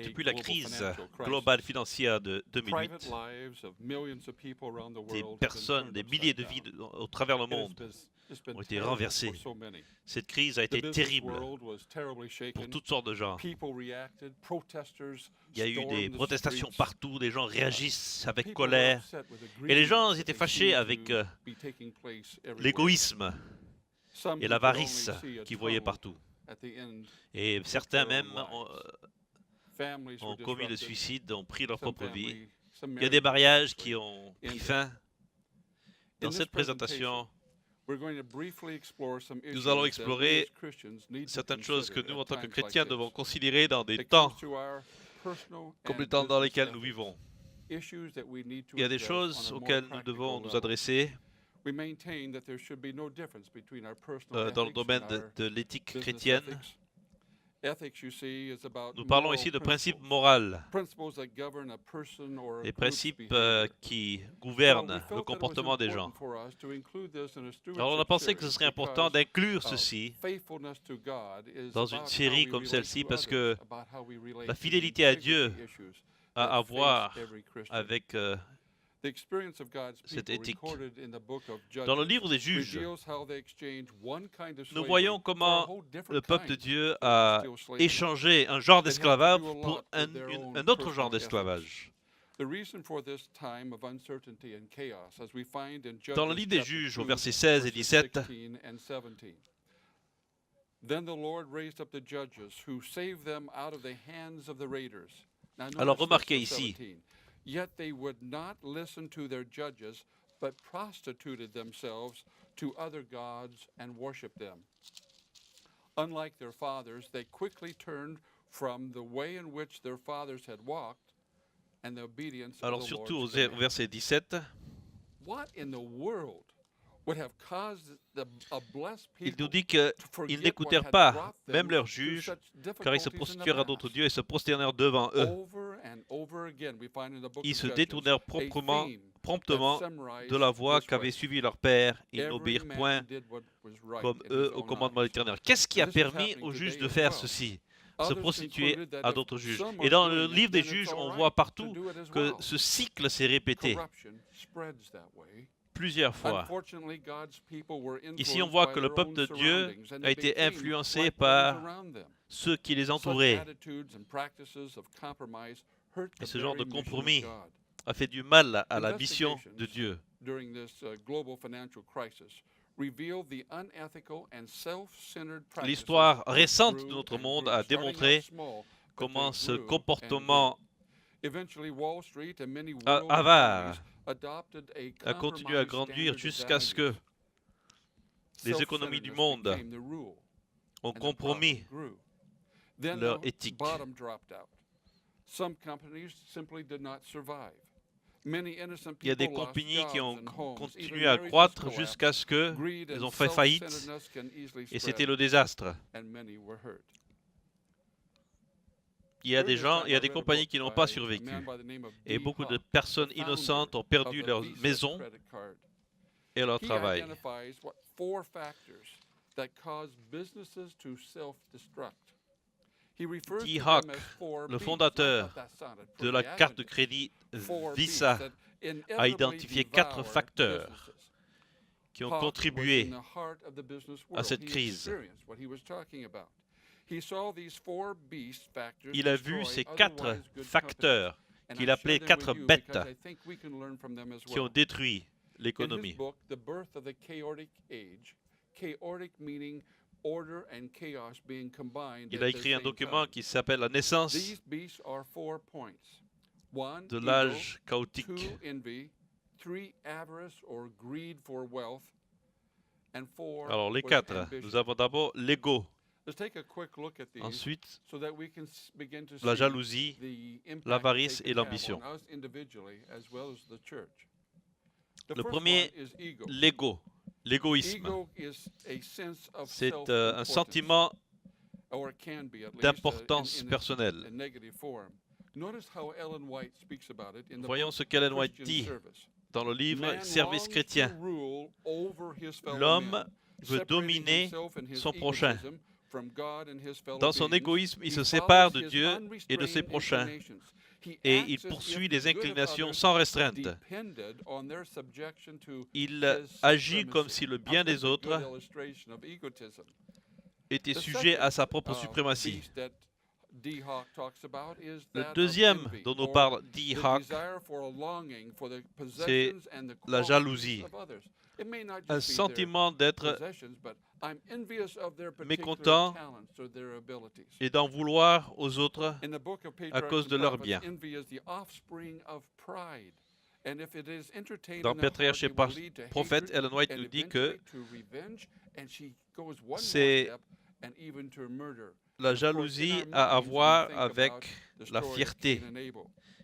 Depuis la crise globale financière de 2008, des personnes, des milliers de vies au travers le monde ont été renversées. Cette crise a été terrible pour toutes sortes de gens. Il y a eu des protestations partout, les gens réagissent avec colère. Et les gens étaient fâchés avec l'égoïsme et l'avarice qu'ils voyaient partout. Et certains même ont commis le suicide, ont pris leur propre vie. Il y a des mariages qui ont pris fin. Dans cette présentation, nous allons explorer certaines choses que nous, en tant que chrétiens, devons considérer dans des temps comme les temps dans lesquels nous vivons. Il y a des choses auxquelles nous devons nous adresser dans le domaine de l'éthique chrétienne. Nous parlons ici de principes moraux, des principes qui gouvernent le comportement des gens. Alors on a pensé que ce serait important d'inclure ceci dans une série comme celle-ci parce que la fidélité à Dieu a à voir avec cette éthique. Dans le livre des Juges, nous voyons comment le peuple de Dieu a échangé un genre d'esclavage pour un autre genre d'esclavage. Dans le livre des Juges, au verset 16 et 17, alors remarquez ici, Yet they would not listen to their judges, but prostituted themselves to other gods and worshiped them. Unlike their fathers, they quickly turned from the way in which their fathers had walked and the obedience of the Lord's surtout au command. verset 17, What in the world would have caused a blessed il nous people dit to qu'ils forget what n'écoutèrent had pas, brought them même leurs through juges, such car ils se difficulties in the prostituèrent à d'autres past? dieux et se prosternèrent devant eux. Over and over again, we find in the book Ils of se Judges détournèrent a promptement that de la summarized voie this qu'avaient way. suivi leurs pères. Ils Every n'obéirent man point did what was right comme in eux his au own commandement de eyes. l'Éternel. Qu'est-ce qui a This is permis happening aux juges today de as faire well. ceci? Se Others prostituer concluded that à if d'autres juges. some Et are dans le doing it, livre des then it's juges, all on right voit to partout do it as que well. ce cycle s'est répété Corruption spreads that way. plusieurs fois. Unfortunately, God's people were Ici, on influenced voit by que le their peuple own de Dieu surroundings, and a they été became influencé like par others around them. ceux qui les Such entouraient. attitudes and practices of compromise hurt Et the ce genre de very mission of compromis God. a fait du mal à la mission de Dieu. During this global financial crisis revealed the unethical and self-centered practices L'histoire that récente grew de notre and monde grew, a starting out démontré small, but comment they ce grew and comportement grew. Eventually, Wall Street and many avare world economies adopted a continué à compromised grandir standard jusqu'à of ce que values. les économies du Self-centeredness monde became the rule, ont and the compromis problem grew. Then leur the éthique. bottom dropped out. Some companies simply did not survive. Many innocent Il y a des people lost compagnies qui jobs ont and homes, continué even à marriages croître collapsed. jusqu'à ce Greed qu'ils and ont fait faillite self-centeredness can easily et spread, c'était le désastre. and many were hurt. Il y a des During this gens, time, il y a I des read a compagnies book qui n'ont by pas a survécu. man by the name of Et Dee beaucoup de Hock, personnes the innocentes ont founder perdu of the leur Visa maison credit card. et leur He travail. identifies what 4 factors that cause businesses to self-destruct. He refers Dee to Hock, them as 4 le Bs. fondateur I thought that sounded de pretty la carte de adjective. crédit 4 Bs Visa that a inevitably identifié 4 devour facteurs businesses. qui ont Hock was contribué in the heart of the business à cette world. He crise. experienced what he was talking about. He saw these 4 beast factors Il a vu destroy ces 4 otherwise good facteurs companies. qu'il And I appelait share them 4 with you bêtes because I think we can learn from them as qui ont well. détruit In l'économie. his book, The Birth of the Chaotic Age, chaotic meaning order and chaos being combined Il a at the écrit un same document time. qui s'appelle La naissance These beasts are 4 points. 1, de ego, l'âge 2, chaotique. envy, 3, avarice or greed for wealth, and 4 Alors les was 4, ambition. nous avons d'abord l'ego, Let's take a quick look at these ensuite so that we can begin to la see jalousie, the impact l'avarice they et can have l'ambition. on us individually as well as the church. Le premier, l'ego, l'égoïsme. C'est un sentiment d'importance personnelle. Voyons ce qu'Ellen White dit dans le livre Service chrétien. L'homme veut dominer son prochain. Dans son égoïsme, il se sépare de Dieu et de ses prochains. Et il poursuit les inclinations sans restreinte. Il agit comme si le bien des autres était sujet à sa propre suprématie. Le deuxième dont nous parle D. Hawk, c'est la jalousie. Un sentiment d'être mécontent et d'en vouloir aux autres à cause de leurs biens. Dans Patriarche et Prophète, Ellen White nous dit que c'est la jalousie à avoir avec la fierté.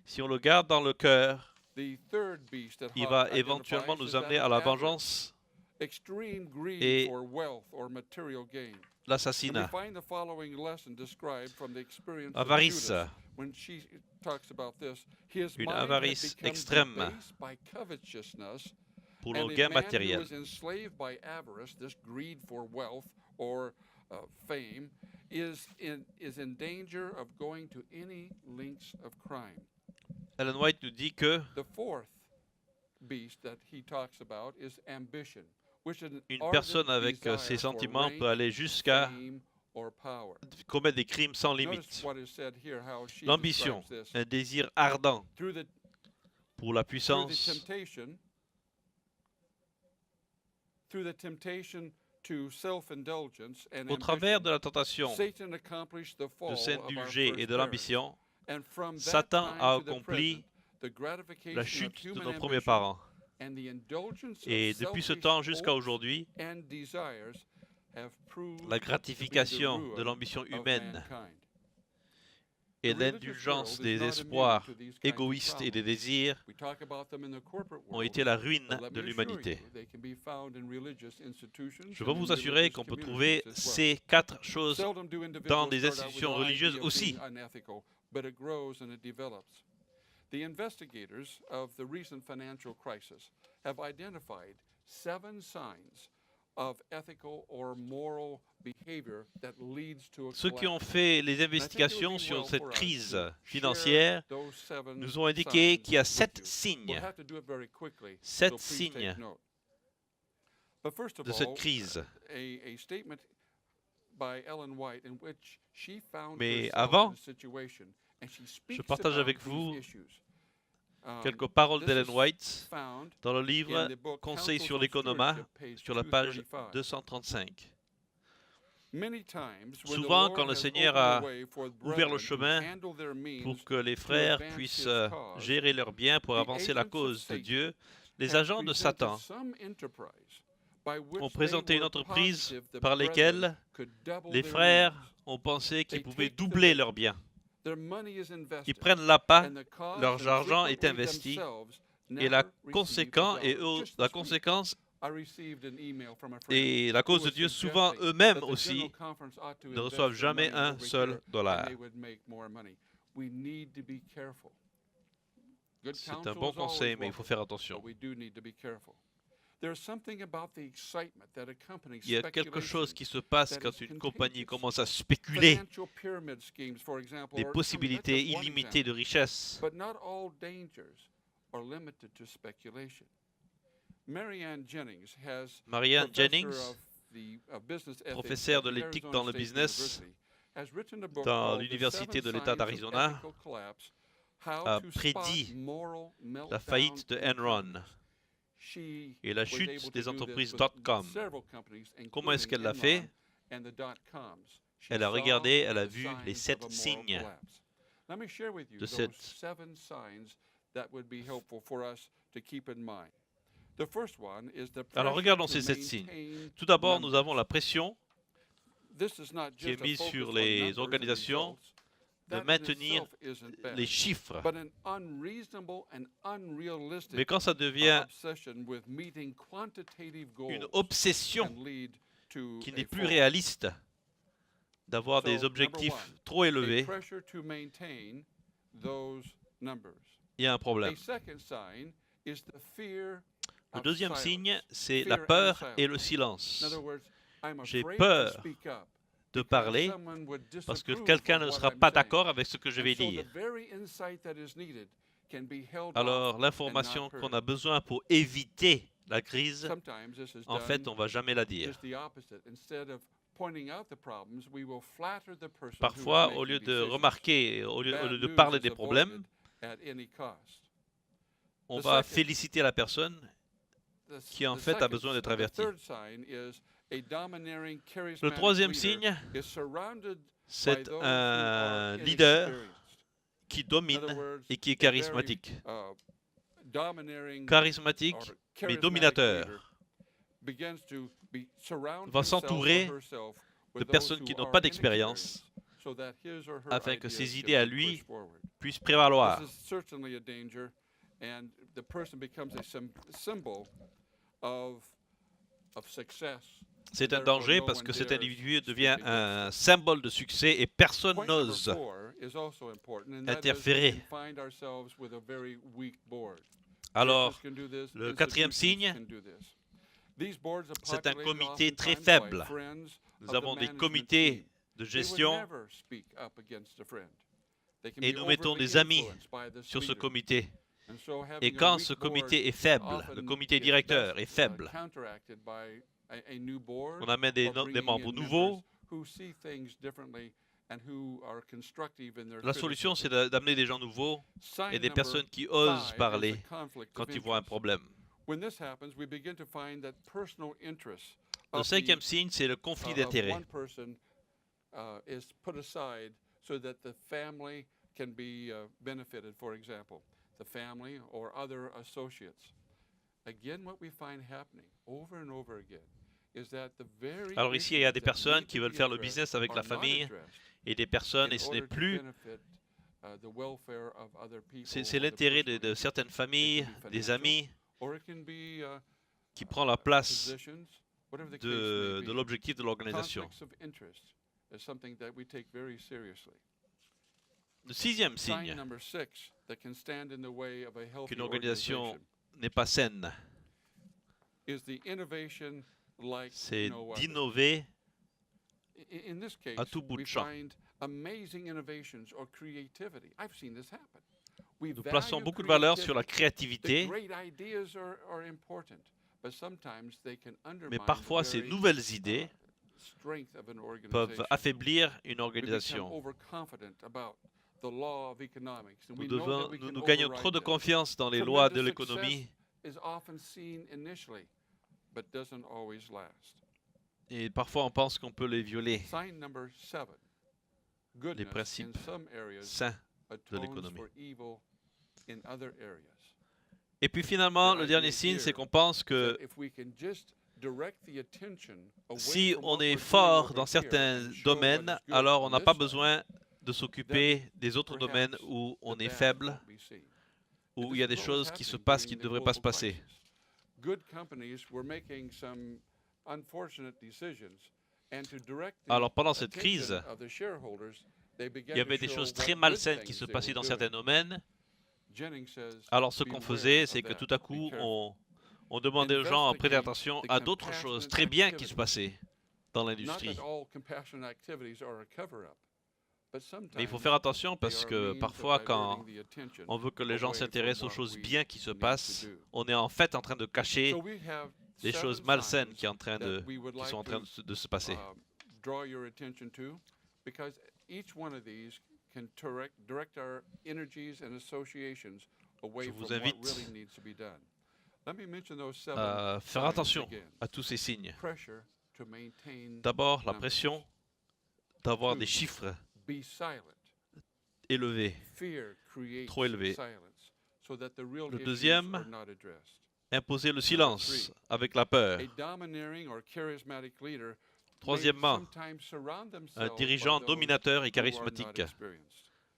Si on le garde dans le cœur, il va éventuellement nous amener à la vengeance et l'assassinat. Avarice, une avarice extrême pour le gain matériel. Ellen White nous dit que une personne avec ces sentiments peut aller jusqu'à commettre des crimes sans limite. L'ambition, un désir ardent pour la puissance, au travers de la tentation de s'indulger et de l'ambition, Satan a accompli la chute de nos premiers parents. Et depuis ce temps jusqu'à aujourd'hui, la gratification de l'ambition humaine et l'indulgence des espoirs égoïstes et des désirs ont été la ruine de l'humanité. Je veux vous assurer qu'on peut trouver ces quatre choses dans des institutions religieuses aussi. The investigators of the recent financial crisis have identified 7 signs of ethical or moral behavior that leads to a collapse. Ceux qui ont fait les investigations sur cette crise financière nous ont indiqué qu'il y a 7 signes. 7 signes de cette crise. Mais avant, je partage avec vous quelques paroles d'Ellen White dans le livre Conseils sur l'économat, sur la page 235. Souvent, quand le Seigneur a ouvert le chemin pour que les frères puissent gérer leurs biens pour avancer la cause de Dieu, les agents de Satan ont présenté une entreprise par laquelle les frères ont pensé qu'ils pouvaient doubler leurs biens. Ils prennent l'appât, leur argent est investi, et la conséquence et la cause de Dieu, souvent eux-mêmes aussi, ne reçoivent jamais un seul dollar. C'est un bon conseil, mais il faut faire attention. Il y a quelque chose qui se passe quand une compagnie commence à spéculer des possibilités illimitées de richesse. Marianne Jennings, professeure de l'éthique dans le business dans l'Université de l'État d'Arizona, a prédit la faillite de Enron et la chute des entreprises .com. Comment est-ce qu'elle l'a fait? Elle a regardé, elle a vu les 7 signes de cette. Alors regardons ces 7 signes. Tout d'abord, nous avons la pression qui est mise sur les organisations de maintenir les chiffres. Mais quand ça devient une obsession qui n'est plus réaliste, d'avoir des objectifs trop élevés, il y a un problème. Le deuxième signe, c'est la peur et le silence. J'ai peur de parler parce que quelqu'un ne sera pas d'accord avec ce que je vais dire. Alors, l'information qu'on a besoin pour éviter la crise, en fait, on ne va jamais la dire. Parfois, au lieu de remarquer, au lieu de parler des problèmes, on va féliciter la personne qui en fait a besoin d'être avertie. Le troisième signe, c'est un leader qui domine et qui est charismatique. Charismatique, mais dominateur. Va s'entourer de personnes qui n'ont pas d'expérience afin que ses idées à lui puissent prévaloir. C'est un danger parce que cet individu devient un symbole de succès et personne n'ose interférer. Alors, le quatrième signe, c'est un comité très faible. Nous avons des comités de gestion et nous mettons des amis sur ce comité. Et quand ce comité est faible, le comité directeur est faible, on amène des membres nouveaux. La solution, c'est d'amener des gens nouveaux et des personnes qui osent parler quand ils voient un problème. Le cinquième signe, c'est le conflit d'intérêts. Alors ici, il y a des personnes qui veulent faire le business avec la famille et des personnes, et ce n'est plus... C'est l'intérêt de certaines familles, des amis, qui prend la place de l'objectif de l'organisation. Le sixième signe qu'une organisation n'est pas saine, c'est d'innover à tout bout de champ. Nous plaçons beaucoup de valeur sur la créativité, mais parfois ces nouvelles idées peuvent affaiblir une organisation. Nous gagnons trop de confiance dans les lois de l'économie et parfois on pense qu'on peut les violer, les principes sains de l'économie. Et puis finalement, le dernier signe, c'est qu'on pense que si on est fort dans certains domaines, alors on n'a pas besoin de s'occuper des autres domaines où on est faible, où il y a des choses qui se passent qui ne devraient pas se passer. Alors pendant cette crise, il y avait des choses très malsaines qui se passaient dans certains domaines. Alors ce qu'on faisait, c'est que tout à coup, on demandait aux gens de prêter attention à d'autres choses très bien qui se passaient dans l'industrie. Mais il faut faire attention parce que parfois, quand on veut que les gens s'intéressent aux choses bien qui se passent, on est en fait en train de cacher des choses malsaines qui sont en train de se passer. Je vous invite à faire attention à tous ces signes. D'abord, la pression d'avoir des chiffres élevés, trop élevés. Le deuxième, imposer le silence avec la peur. Troisièmement, un dirigeant dominateur et charismatique.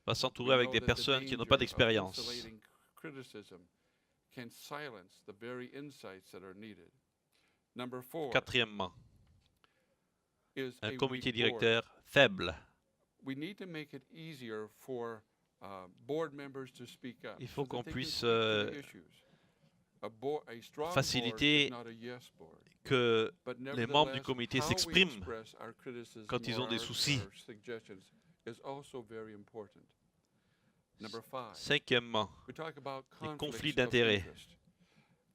va s'entourer avec des personnes qui n'ont pas d'expérience. Quatrièmement, un comité directeur faible. Il faut qu'on puisse faciliter que les membres du comité s'expriment quand ils ont des soucis. Cinquièmement, les conflits d'intérêts.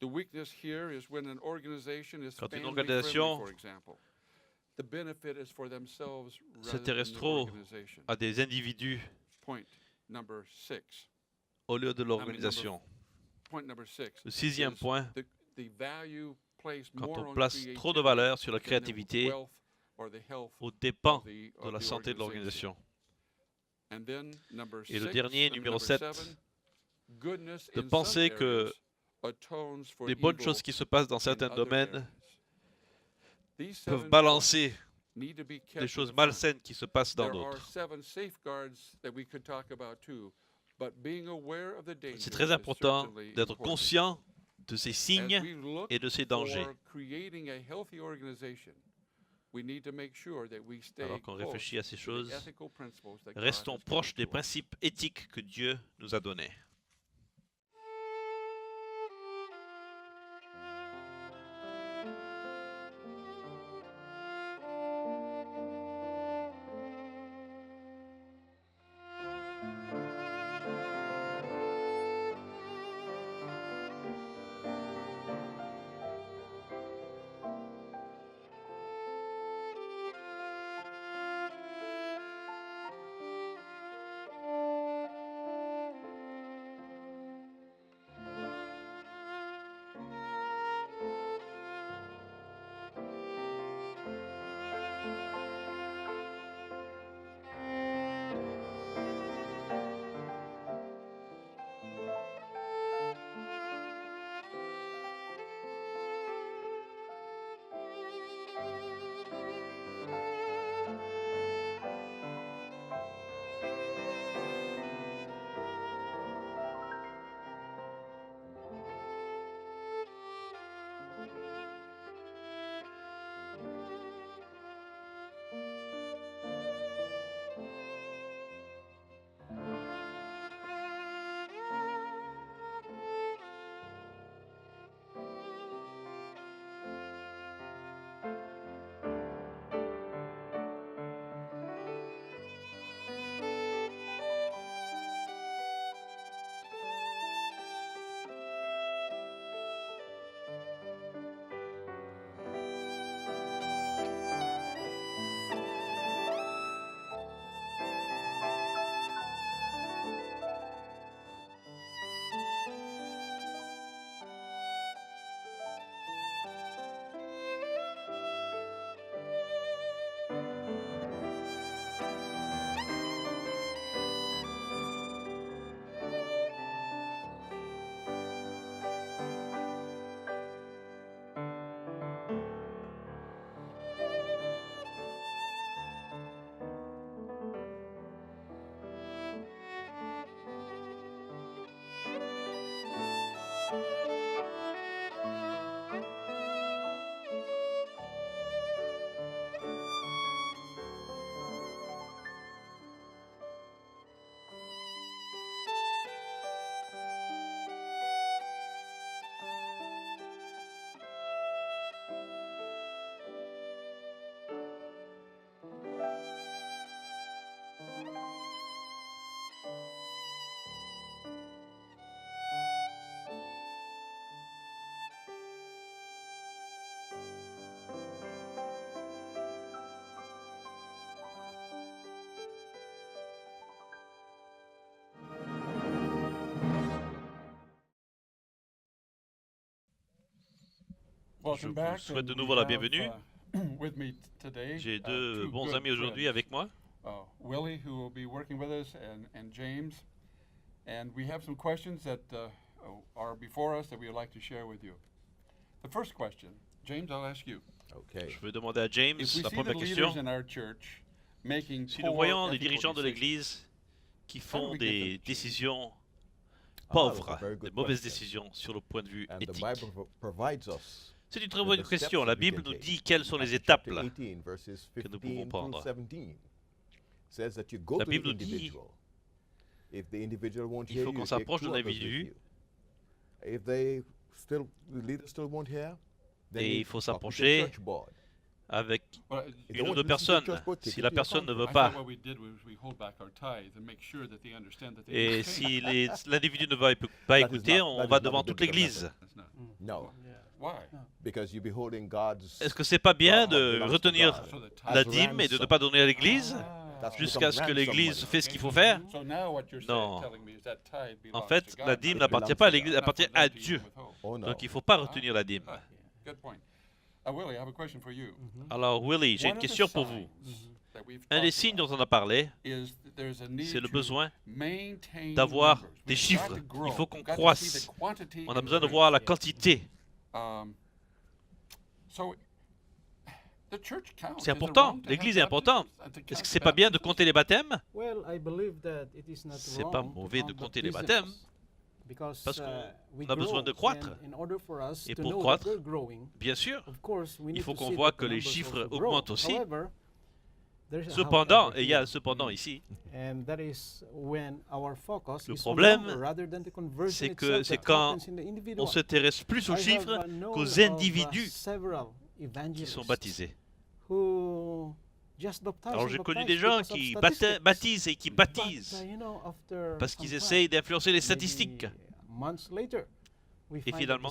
Quand une organisation s'intéresse trop à des individus au lieu de l'organisation. Le sixième point, quand on place trop de valeur sur la créativité aux dépens de la santé de l'organisation. Et le dernier, numéro 7, de penser que les bonnes choses qui se passent dans certains domaines peuvent balancer des choses malsaines qui se passent dans d'autres. C'est très important d'être conscient de ces signes et de ces dangers. Alors qu'on réfléchit à ces choses, restons proches des principes éthiques que Dieu nous a donnés. Je vous souhaite de nouveau la bienvenue. J'ai deux bons amis aujourd'hui avec moi. Willie, who will be working with us, and James. And we have some questions that are before us that we would like to share with you. The first question, James, I'll ask you. Okay. Je veux demander à James la première question. Si nous voyons les dirigeants de l'Église qui font des décisions pauvres, des mauvaises décisions sur le point de vue éthique? C'est une très bonne question. La Bible nous dit quelles sont les étapes que nous pouvons prendre. La Bible nous dit il faut qu'on s'approche de l'individu et il faut s'approcher avec une ou deux personnes. Si la personne ne veut pas, et si l'individu ne va pas écouter, on va devant toute l'Église. Est-ce que c'est pas bien de retenir la dîme et de ne pas donner à l'Église jusqu'à ce que l'Église fasse ce qu'il faut faire? Non. En fait, la dîme n'appartient pas à l'Église, elle appartient à Dieu. Donc il ne faut pas retenir la dîme. Alors Willie, j'ai une question pour vous. Un des signes dont on a parlé, c'est le besoin d'avoir des chiffres. Il faut qu'on croisse. On a besoin de voir la quantité. C'est important, l'Église est importante. Est-ce que c'est pas bien de compter les baptêmes? C'est pas mauvais de compter les baptêmes, parce qu'on a besoin de croître. Et pour croître, bien sûr, il faut qu'on voit que les chiffres augmentent aussi. Cependant, et il y a un cependant ici, le problème, c'est que c'est quand on s'intéresse plus aux chiffres qu'aux individus qui sont baptisés. Alors j'ai connu des gens qui baptisent et qui baptisent parce qu'ils essayent d'influencer les statistiques. Et finalement,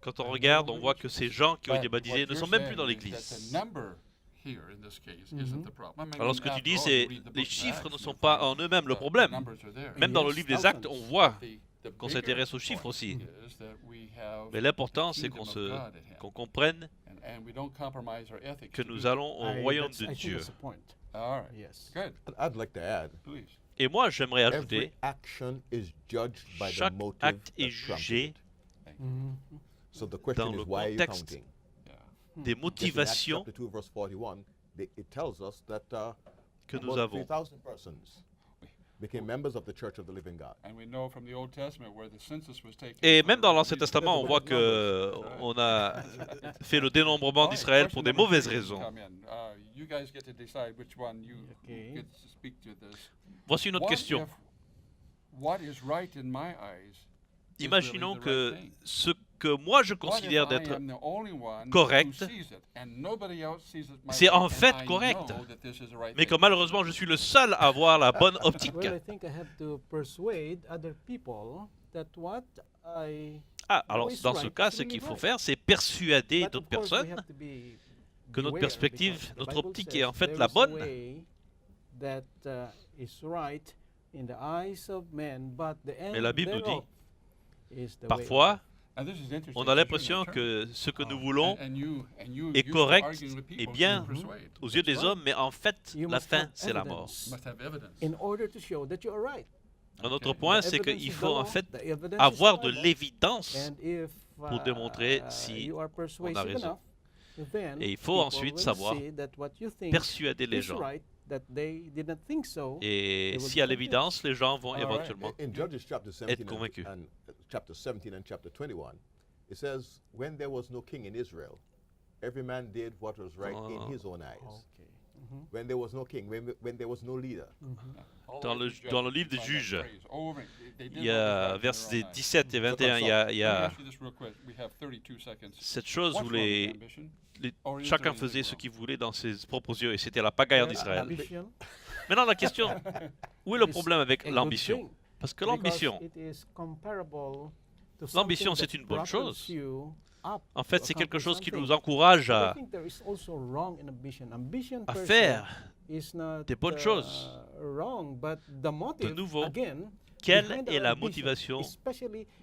quand on regarde, on voit que ces gens qui ont été baptisés ne sont même plus dans l'Église. Alors ce que tu dis, c'est les chiffres ne sont pas en eux-mêmes le problème. Même dans le livre des Actes, on voit qu'on s'intéresse aux chiffres aussi. Mais l'important, c'est qu'on comprenne que nous allons au royaume de Dieu. Et moi, j'aimerais ajouter, chaque acte est jugé dans le contexte des motivations que nous avons. Et même dans l'Ancien Testament, on voit qu'on a fait le dénombrement d'Israël pour des mauvaises raisons. Voici une autre question. Imaginons que ce que moi je considère d'être correct, c'est en fait correct, mais que malheureusement je suis le seul à avoir la bonne optique. Ah, alors dans ce cas, ce qu'il faut faire, c'est persuader d'autres personnes que notre perspective, notre optique est en fait la bonne. Mais la Bible nous dit, parfois, on a l'impression que ce que nous voulons est correct et bien aux yeux des hommes, mais en fait, la fin, c'est la mort. Un autre point, c'est qu'il faut en fait avoir de l'évidence pour démontrer si on a raison. Et il faut ensuite savoir persuader les gens. Et s'il y a l'évidence, les gens vont éventuellement être convaincus. Chapter 17 and chapter 21, it says, when there was no king in Israel, every man did what was right in his own eyes. When there was no king, when there was no leader. Dans le livre des Juges, il y a versets 17 et 21, il y a cette chose où chacun faisait ce qu'il voulait dans ses propres yeux, et c'était la pagaille en Israël. Maintenant, la question, où est le problème avec l'ambition? Parce que l'ambition, c'est une bonne chose. En fait, c'est quelque chose qui nous encourage à faire des bonnes choses. De nouveau, quelle est la motivation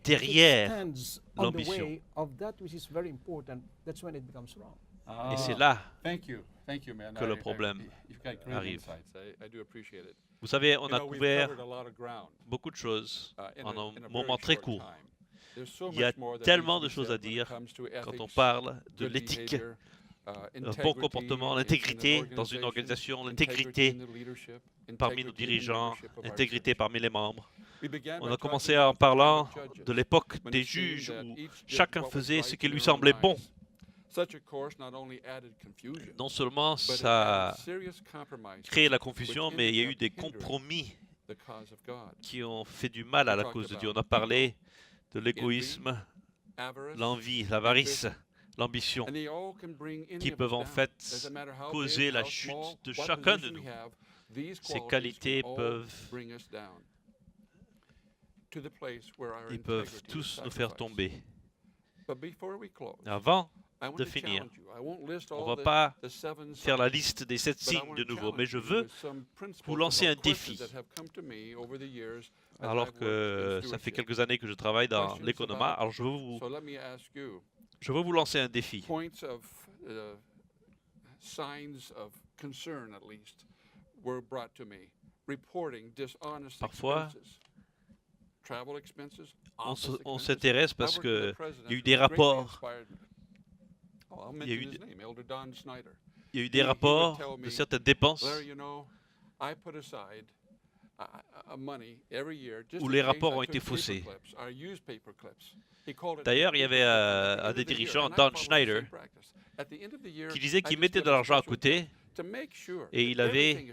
derrière l'ambition? Et c'est là que le problème arrive. Vous savez, on a couvert beaucoup de choses en un moment très court. Il y a tellement de choses à dire quand on parle de l'éthique un bon comportement, l'intégrité dans une organisation, l'intégrité parmi nos dirigeants, l'intégrité parmi les membres. On a commencé en parlant de l'époque des juges où chacun faisait ce qui lui semblait bon. Non seulement ça a créé la confusion, mais il y a eu des compromis qui ont fait du mal à la cause de Dieu. On a parlé de l'égoïsme, l'envie, l'avarice, l'ambition, qui peuvent en fait causer la chute de chacun de nous. Ces qualités ils peuvent tous nous faire tomber. Avant de finir, on ne va pas faire la liste des 7 signes de nouveau, mais je veux vous lancer un défi. Alors que ça fait quelques années que je travaille dans l'économie, alors je veux vous lancer un défi. Parfois, on s'intéresse parce qu'il y a eu des rapports. Il y a eu des rapports de certaines dépenses où les rapports ont été faussés. D'ailleurs, il y avait un des dirigeants, Don Schneider, qui disait qu'il mettait de l'argent à côté et il avait...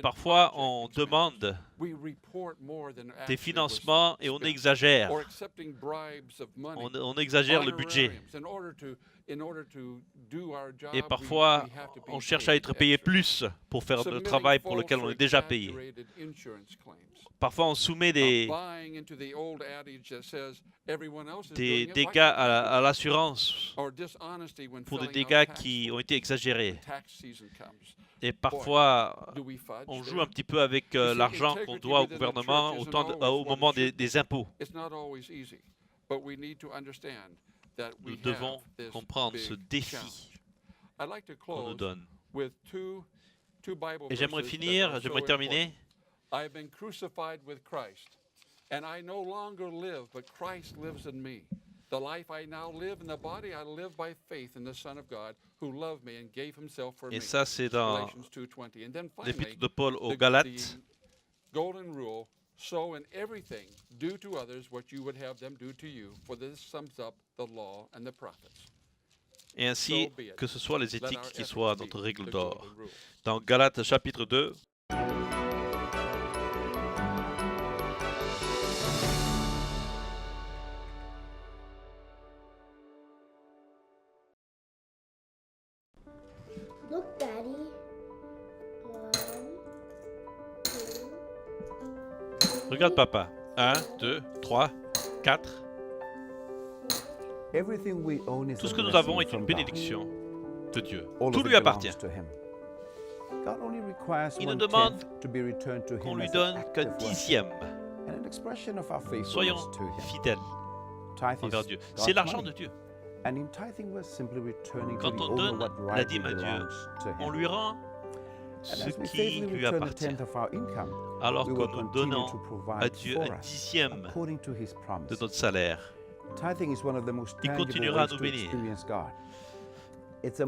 Parfois, on demande des financements et on exagère. On exagère le budget. Et parfois, on cherche à être payé plus pour faire le travail pour lequel on est déjà payé. Parfois, on soumet des dégâts à l'assurance pour des dégâts qui ont été exagérés. Et parfois, on joue un petit peu avec l'argent qu'on doit au gouvernement au moment des impôts. Nous devons comprendre ce défi qu'on nous donne. Et j'aimerais terminer. I have been crucified with Christ, and I no longer live, but Christ lives in me. The life I now live in the body, I live by faith in the Son of God, who loved me and gave himself for me. Et ça, c'est dans l'épître de Paul aux Galates. Golden rule, so in everything, do to others what you would have them do to you, for this sums up the law and the prophets. Et ainsi, que ce soit les éthiques qui soient notre règle d'or. Dans Galates chapitre 2, Look, Daddy. 1, 2, regarde papa. 1, 2, 3, 4. Tout ce que nous avons est une bénédiction de Dieu. Tout lui appartient. Il ne demande qu'on lui donne qu'un dixième. Soyons fidèles envers Dieu. C'est l'argent de Dieu. Quand on donne la dîme à Dieu, on lui rend ce qui lui appartient. Alors que nous donnons à Dieu un dixième de notre salaire, il continuera à nous bénir.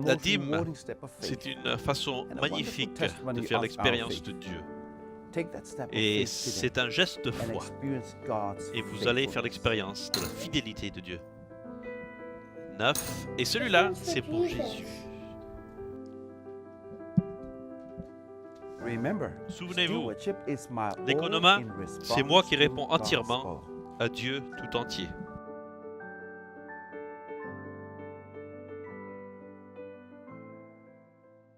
La dîme, c'est une façon magnifique de faire l'expérience de Dieu. Et c'est un geste de foi. Et vous allez faire l'expérience de la fidélité de Dieu. 9. Et celui-là, c'est pour Jésus. Souvenez-vous, l'économie, c'est moi qui réponds entièrement à Dieu tout entier.